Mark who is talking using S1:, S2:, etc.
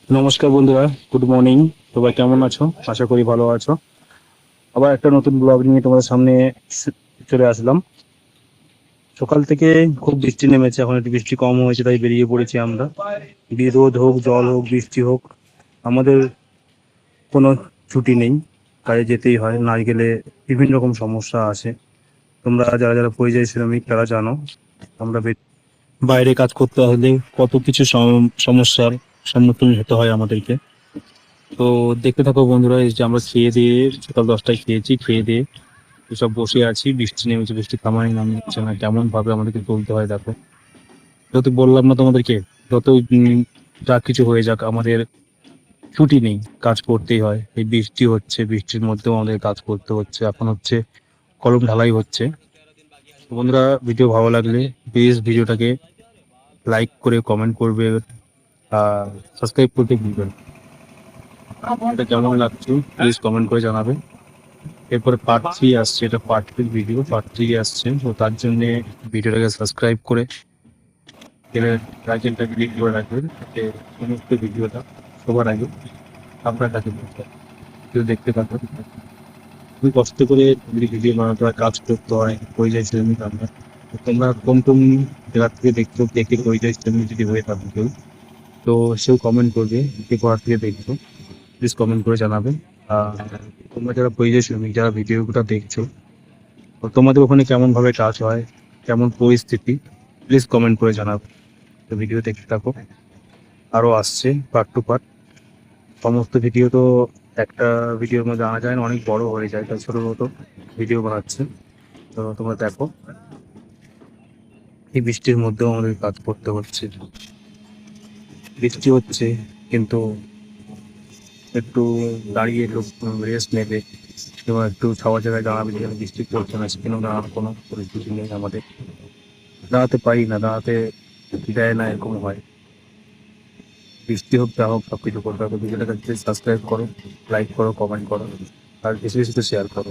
S1: নমস্কার বন্ধুরা, good morning. সবাই কেমন আছো? আশা করি ভালো আছো। আবার একটা নতুন ব্লগ নিয়ে তোমাদের সামনে চলে আসলাম। সকাল থেকে খুব বৃষ্টি নেমেছে, এখন একটু বৃষ্টি কম হয়েছে তাই বেরিয়ে পড়েছি আমরা। রোদ হোক, জল হোক, বৃষ্টি হোক, আমাদের কোনো ছুটি নেই, কাজে যেতেই হয়, না গেলে বিভিন্ন রকম সমস্যা আছে। তোমরা যারা যারা পরিযায়ী শ্রমিক তারা জানো, আমরা বাইরে কাজ করতে হলে কত কিছু সমস্যার সম্মুখীন হতে হয় আমাদেরকে। তো দেখতে থাকো বন্ধুরা, এই যে আমরা খেয়ে দিয়ে সকাল 10টায় খেয়েছি, খেয়ে দিয়ে সব বসে আছি। বৃষ্টি নেমেছে, বৃষ্টি থামাই নামছে না, কেমন ভাবে আমাদেরকে চলতে হয় দেখো। যত বললাম না তোমাদেরকে, যত যা কিছু হয়ে যাক, আমাদের ছুটি নেই, কাজ করতেই হয়। এই বৃষ্টি হচ্ছে, বৃষ্টির মধ্যেও আমাদের কাজ করতে হচ্ছে। এখন হচ্ছে কলম ঢালাই হচ্ছে। তো বন্ধুরা, ভিডিও ভালো লাগলে প্লিজ ভিডিওটাকে লাইক করে কমেন্ট করবে আর সাবস্ক্রাইব করতে ভুলবেন না। এটা কেমন লাগছে প্লিজ কমেন্ট করে জানাবে। এরপরে পার্ট 3 আসছে, এটা পার্ট 2 ভিডিও, পার্ট 3 আসছে। তো তার জন্য ভিডিওটাকে সাবস্ক্রাইব করে টাইটেলটা ক্লিক করে রাখবেন, যাতে সমস্ত ভিডিওটা সবার আগে আপনার কাছে পৌঁছায়। কেউ দেখতে পাবেন। খুবই কষ্ট করে ভিডিও বানাতে হয়, কাজ করতে হয়, পরিযায়ী শ্রমিক আমরা। তো তোমরা কোন কোন জায়গা থেকে দেখছো, দেখে পরিযায়ী শ্রমিক যদি হয়ে থাকো কেউ, তো সেও কমেন্ট করবে কে কোথা থেকে দেখছো, প্লিজ কমেন্ট করে জানাবে। আর তোমরা যারা পরিযায়ী শ্রমিক, যারা ভিডিওটা দেখছো, তো তোমাদের ওখানে কেমন ভাবে কাজ হয়, কেমন পরিস্থিতি, প্লিজ কমেন্ট করে জানাবে। তো ভিডিও দেখতে থাকো, আরো আসছে পার্ট 2 পার্ট। সমস্ত ভিডিও তো একটা ভিডিওর মধ্যে আনা যায় না, অনেক বড় হয়ে যায়, তাই ছোট ছোট ভিডিও বানাচ্ছে। তো তোমরা দেখো, এই বৃষ্টির মধ্যেও আমাদের কাজ করতে হচ্ছে। বৃষ্টি হচ্ছে কিন্তু একটু দাঁড়িয়ে লোক রেস্ট নেবে এবং একটু ছাওয়া জায়গায় দাঁড়াবে, যেখানে বৃষ্টি পড়ছে না সেখানেও দাঁড়ানোর কোনো পরিস্থিতি নেই আমাদের। দাঁড়াতে পারি না, দাঁড়াতে দেয় না, এরকম হয়। বৃষ্টি হোক, যা হোক, সবকিছু করতে হবে। ভিডিওটাকে সাবস্ক্রাইব করো, লাইক করো, কমেন্ট করো, আর বেশি বেশি তো শেয়ার করো।